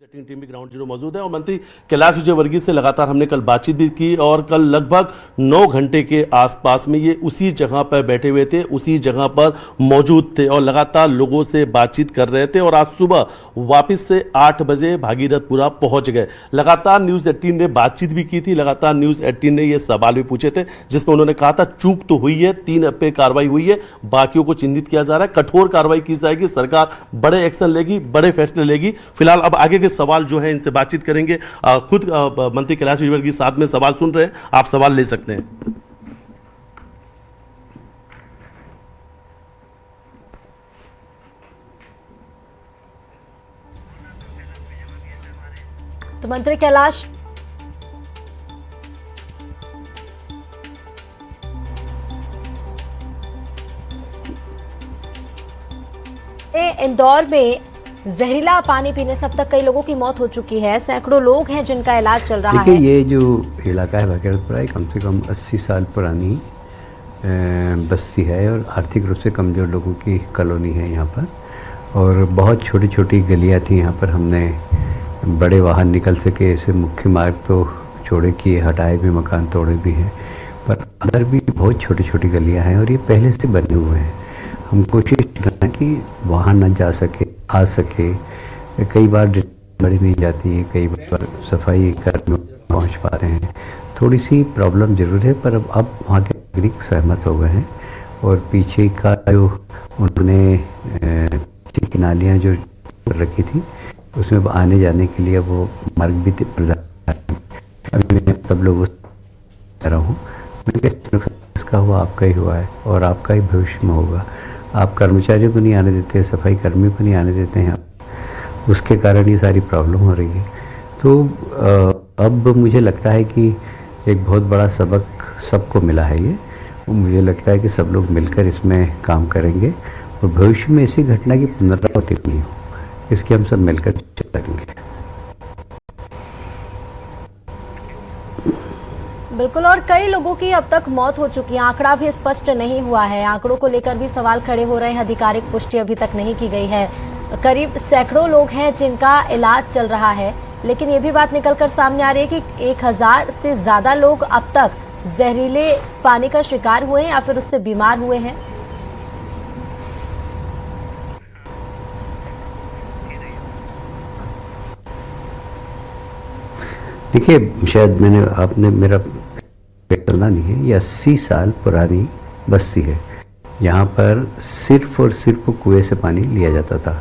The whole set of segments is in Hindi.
सेटिंग टीम भी ग्राउंड जीरो मौजूद है और मंत्री कैलाश विजयवर्गीय से लगातार हमने कल बातचीत भी की और कल लगभग 9 घंटे के आसपास में ये उसी जगह पर बैठे हुए थे, उसी जगह पर मौजूद थे और लगातार लोगों से बातचीत कर रहे थे और आज सुबह वापस से 8 बजे भागीरथपुरा पहुंच गए। लगातार न्यूज़ 18 ने बातचीत भी की थी, लगातार न्यूज़ 18 ने ये सवाल भी पूछे थे जिसमें उन्होंने कहा था चूक तो हुई है, 3 पे कार्रवाई हुई है, बाकियों को चिन्हित किया जा रहा है, कठोर कार्रवाई की जाएगी, सरकार बड़े एक्शन लेगी, बड़े फैसले लेगी। फिलहाल अब आगे के सवाल जो है इनसे बातचीत करेंगे। खुद मंत्री कैलाश विजयवर्गीय साथ में सवाल सुन रहे हैं, आप सवाल ले सकते हैं। तो मंत्री कैलाश, इंदौर में जहरीला पानी पीने से अब तक कई लोगों की मौत हो चुकी है, सैकड़ों लोग हैं जिनका इलाज चल रहा है। देखिए, ये जो इलाका है भागीरथपुरा कम से कम 80 साल पुरानी बस्ती है और आर्थिक रूप से कमज़ोर लोगों की कॉलोनी है यहाँ पर। और बहुत छोटी छोटी गलियाँ थी यहाँ पर, हमने बड़े वाहन निकल सके ऐसे मुख्य मार्ग तो चौड़े किए, हटाए भी, मकान तोड़े भी हैं, पर अंदर भी बहुत छोटी छोटी गलियाँ हैं और ये पहले से बने हुए हैं। हम कोशिश कर रहे हैं कि वाहन न जा सके, आ सके। कई बार बड़ी नहीं जाती है, कई बार सफाई कर्मी पहुँच पाते हैं, थोड़ी सी प्रॉब्लम ज़रूर है, पर अब वहाँ के नागरिक सहमत हो गए हैं और पीछे का जो उन्होंने की नालियाँ जो रखी थी उसमें आने जाने के लिए वो मार्ग भी प्रदान। अभी मैं सब लोगों से कह रहा हूँ, इसका हुआ आपका ही हुआ है और आपका ही भविष्य में होगा। आप कर्मचारियों को नहीं आने देते, सफाई कर्मी को नहीं आने देते हैं, उसके कारण ये सारी प्रॉब्लम हो रही है। तो अब मुझे लगता है कि एक बहुत बड़ा सबक सबको मिला है ये, मुझे लगता है कि सब लोग मिलकर इसमें काम करेंगे और भविष्य में ऐसी घटना की पुनरावृत्ति नहीं हो, इसके हम सब मिलकर चलेंगे। बिल्कुल, और कई लोगों की अब तक मौत हो चुकी है, आंकड़ा भी स्पष्ट नहीं हुआ है, आंकड़ों को लेकर भी सवाल खड़े हो रहे हैं, आधिकारिक पुष्टि अभी तक नहीं की गई है। करीब सैकड़ों लोग हैं जिनका इलाज चल रहा है, लेकिन ये भी बात निकलकर सामने आ रही है कि 1000 से ज़्यादा लोग अब तक जहरीले पानी का शिकार हुए हैं या फिर उससे बीमार हुए हैं। देखिए, शायद आपने मेरा चलना नहीं है, ये 80 साल पुरानी बस्ती है। यहाँ पर सिर्फ और सिर्फ कुएं से पानी लिया जाता था।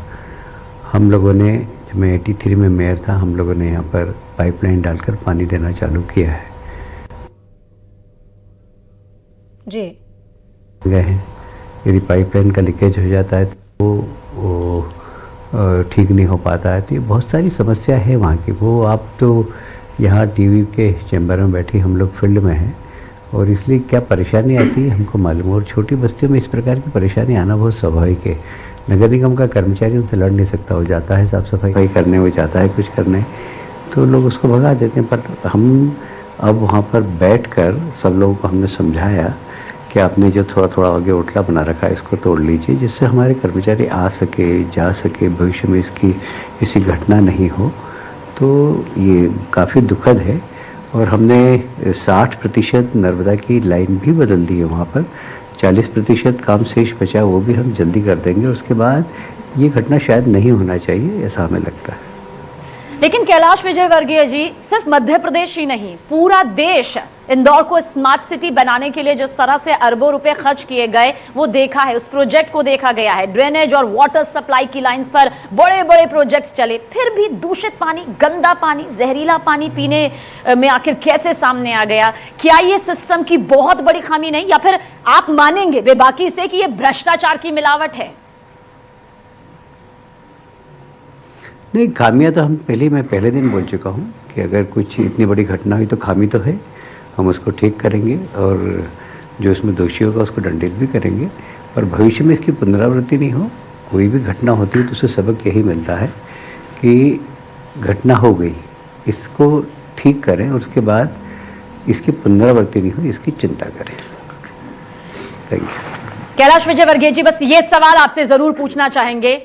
हम लोगों ने, जब मैं 83 में मेयर था, हम लोगों ने यहाँ पर पाइपलाइन डालकर पानी देना चालू किया है। जी गए हैं, यदि पाइपलाइन का लीकेज हो जाता है तो वो ठीक नहीं हो पाता है, तो ये बहुत सारी समस्या है वहाँ की। वो आप तो यहाँ टीवी के चैम्बर में बैठी, हम लोग फील्ड में हैं और इसलिए क्या परेशानी आती है हमको मालूम। और छोटी बस्तियों में इस प्रकार की परेशानी आना बहुत स्वाभाविक है। नगर निगम का कर्मचारी उनसे लड़ नहीं सकता, वो जाता है साफ़ सफाई करने, वो जाता है कुछ करने, तो लोग उसको भगा देते हैं। पर हम अब वहाँ पर बैठकर सब लोगों को हमने समझाया कि आपने जो थोड़ा थोड़ा आगे ओटला बना रखा है इसको तोड़ लीजिए, जिससे हमारे कर्मचारी आ सके, जा सके, भविष्य में इसकी ऐसी घटना नहीं हो। तो ये काफ़ी दुखद है और हमने 60% नर्मदा की लाइन भी बदल दी है वहाँ पर, 40% काम शेष बचा, वो भी हम जल्दी कर देंगे। उसके बाद ये घटना शायद नहीं होना चाहिए, ऐसा हमें लगता है। लेकिन कैलाश विजयवर्गीय जी, सिर्फ मध्य प्रदेश ही नहीं, पूरा देश इंदौर को स्मार्ट सिटी बनाने के लिए जिस तरह से अरबों रुपए खर्च किए गए वो देखा है, उस प्रोजेक्ट को देखा गया है। ड्रेनेज और वाटर सप्लाई की लाइंस पर बड़े बड़े प्रोजेक्ट्स चले, फिर भी दूषित पानी, गंदा पानी, जहरीला पानी पीने में आखिर कैसे सामने आ गया? क्या ये सिस्टम की बहुत बड़ी खामी नहीं, या फिर आप मानेंगे बेबाकी से कि ये भ्रष्टाचार की मिलावट है? नहीं, खामियां तो मैं पहले दिन बोल चुका हूं कि अगर कुछ इतनी बड़ी घटना हुई तो खामी तो है, हम उसको ठीक करेंगे और जो इसमें दोषी होगा उसको दंडित भी करेंगे। पर भविष्य में इसकी पुनरावृत्ति नहीं हो। कोई भी घटना होती है तो उससे सबक यही मिलता है कि घटना हो गई, इसको ठीक करें, उसके बाद इसकी पुनरावृत्ति नहीं हो, इसकी चिंता करें। Thank you. कैलाश विजयवर्गीय जी, बस ये सवाल आपसे जरूर पूछना चाहेंगे